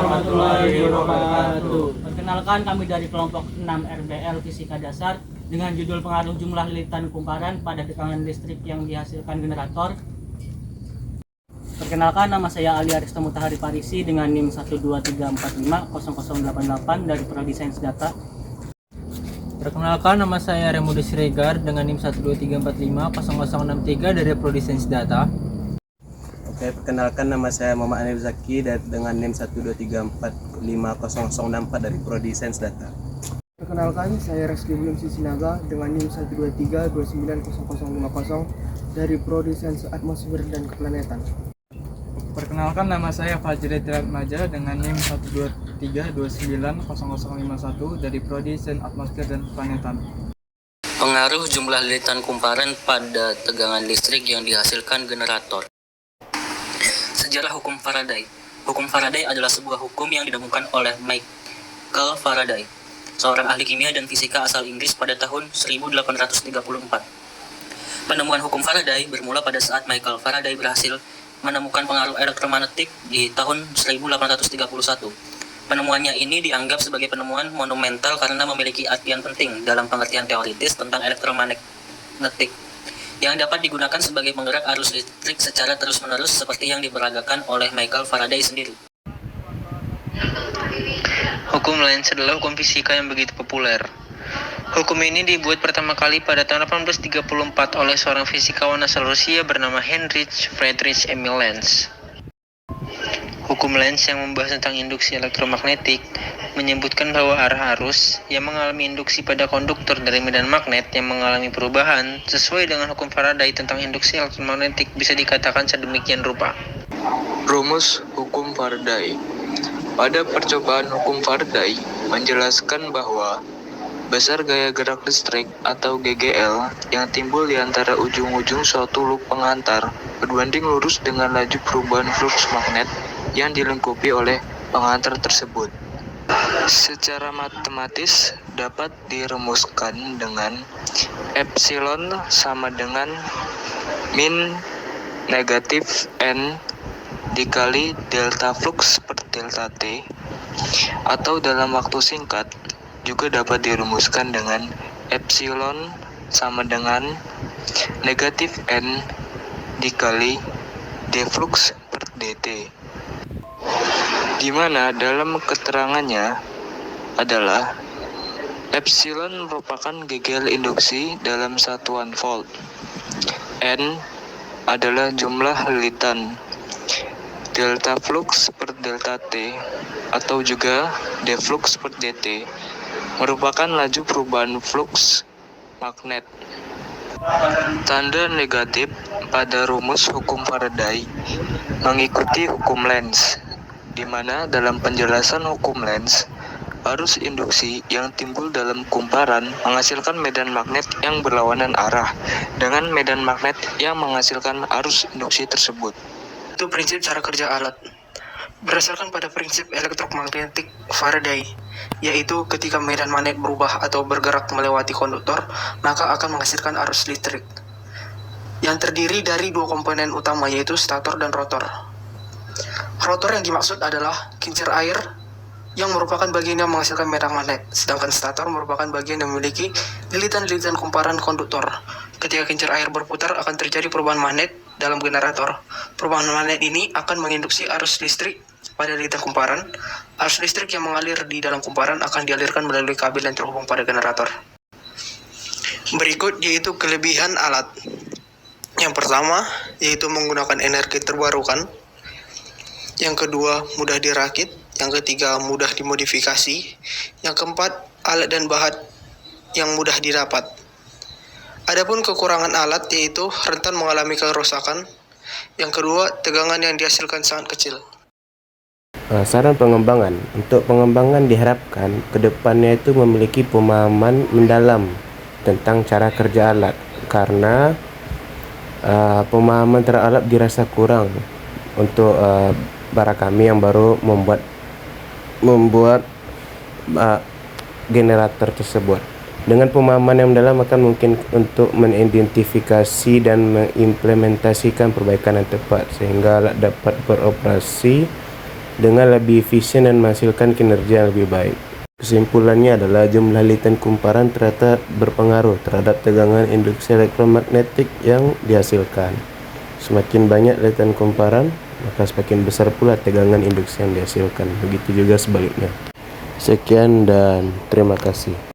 warahmatullahi wabarakatuh. Perkenalkan, kami dari kelompok 6 RBL Fisika Dasar dengan judul pengaruh jumlah lilitan kumparan pada tegangan listrik yang dihasilkan generator. Perkenalkan, nama saya Ali Arista Mutahari Parisi dengan NIM 123450088 dari Prodi Sains Data. Perkenalkan, nama saya Remudi Siregar dengan NIM 123450063 dari Prodi Sains Data. Oke, perkenalkan, nama saya Muhammad Anif Zaki dengan NIM 123450064 dari Prodi Sains Data. Perkenalkan, saya Reski Belum Sisinaga dengan NIM 123290050 dari Prodi Sains Atmosfer dan Keplanetan. Perkenalkan, nama saya Fajri Tiratmaja dengan NIM 123290051 dari Prodi Sains Atmosfer dan Keplanetan. Pengaruh jumlah lilitan kumparan pada tegangan listrik yang dihasilkan generator. Sejarah hukum Faraday. Hukum Faraday adalah sebuah hukum yang ditemukan oleh Michael Faraday, seorang ahli kimia dan fisika asal Inggris pada tahun 1834. Penemuan hukum Faraday bermula pada saat Michael Faraday berhasil menemukan pengaruh elektromagnetik di tahun 1831. Penemuannya ini dianggap sebagai penemuan monumental karena memiliki artian penting dalam pengertian teoritis tentang elektromagnetik yang dapat digunakan sebagai penggerak arus listrik secara terus-menerus seperti yang diperagakan oleh Michael Faraday sendiri. Hukum Lenz adalah hukum fisika yang begitu populer. Hukum ini dibuat pertama kali pada tahun 1834 oleh seorang fisikawan asal Rusia bernama Heinrich Friedrich Emil Lenz. Hukum Lenz yang membahas tentang induksi elektromagnetik menyebutkan bahwa arah arus yang mengalami induksi pada konduktor dari medan magnet yang mengalami perubahan sesuai dengan hukum Faraday tentang induksi elektromagnetik bisa dikatakan sedemikian rupa. Rumus hukum Faraday. Pada percobaan hukum Faraday menjelaskan bahwa besar gaya gerak listrik atau GGL yang timbul di antara ujung-ujung suatu loop pengantar berbanding lurus dengan laju perubahan flux magnet yang dilengkapi oleh pengantar tersebut. Secara matematis dapat dirumuskan dengan epsilon sama dengan min negatif N dikali delta flux per delta T, atau dalam waktu singkat juga dapat dirumuskan dengan epsilon sama dengan negatif N dikali d flux per dt, di mana dalam keterangannya adalah epsilon merupakan GGL induksi dalam satuan volt, N adalah jumlah lilitan, delta flux per delta T atau juga d flux per dt merupakan laju perubahan flux magnet. Tanda negatif pada rumus hukum Faraday mengikuti hukum Lenz, di mana dalam penjelasan hukum Lenz, arus induksi yang timbul dalam kumparan menghasilkan medan magnet yang berlawanan arah dengan medan magnet yang menghasilkan arus induksi tersebut. Itu prinsip cara kerja alat. Berdasarkan pada prinsip elektromagnetik Faraday, yaitu ketika medan magnet berubah atau bergerak melewati konduktor, maka akan menghasilkan arus listrik yang terdiri dari dua komponen utama, yaitu stator dan rotor. Rotor yang dimaksud adalah kincir air yang merupakan bagian yang menghasilkan medan magnet, sedangkan stator merupakan bagian yang memiliki lilitan-lilitan kumparan konduktor. Ketika kincir air berputar akan terjadi perubahan magnet dalam generator. Perubahan magnet ini akan menginduksi arus listrik pada lilitan kumparan. Arus listrik yang mengalir di dalam kumparan akan dialirkan melalui kabel yang terhubung pada generator. Berikut yaitu kelebihan alat. Yang pertama yaitu menggunakan energi terbarukan. Yang kedua, mudah dirakit. Yang ketiga, mudah dimodifikasi. Yang keempat, alat dan bahan yang mudah didapat. Adapun kekurangan alat yaitu rentan mengalami kerusakan. Yang kedua, tegangan yang dihasilkan sangat kecil. Saran pengembangan. Untuk pengembangan diharapkan kedepannya itu memiliki pemahaman mendalam tentang cara kerja alat, karena pemahaman terhadap dirasa kurang untuk para kami yang baru membuat generator tersebut. Dengan pemahaman yang mendalam akan mungkin untuk mengidentifikasi dan mengimplementasikan perbaikan yang tepat sehingga alat dapat beroperasi dengan lebih efisien dan menghasilkan kinerja yang lebih baik. Kesimpulannya adalah jumlah litan kumparan ternyata berpengaruh terhadap tegangan induksi elektromagnetik yang dihasilkan. Semakin banyak litan kumparan, maka semakin besar pula tegangan induksi yang dihasilkan. Begitu juga sebaliknya. Sekian dan terima kasih.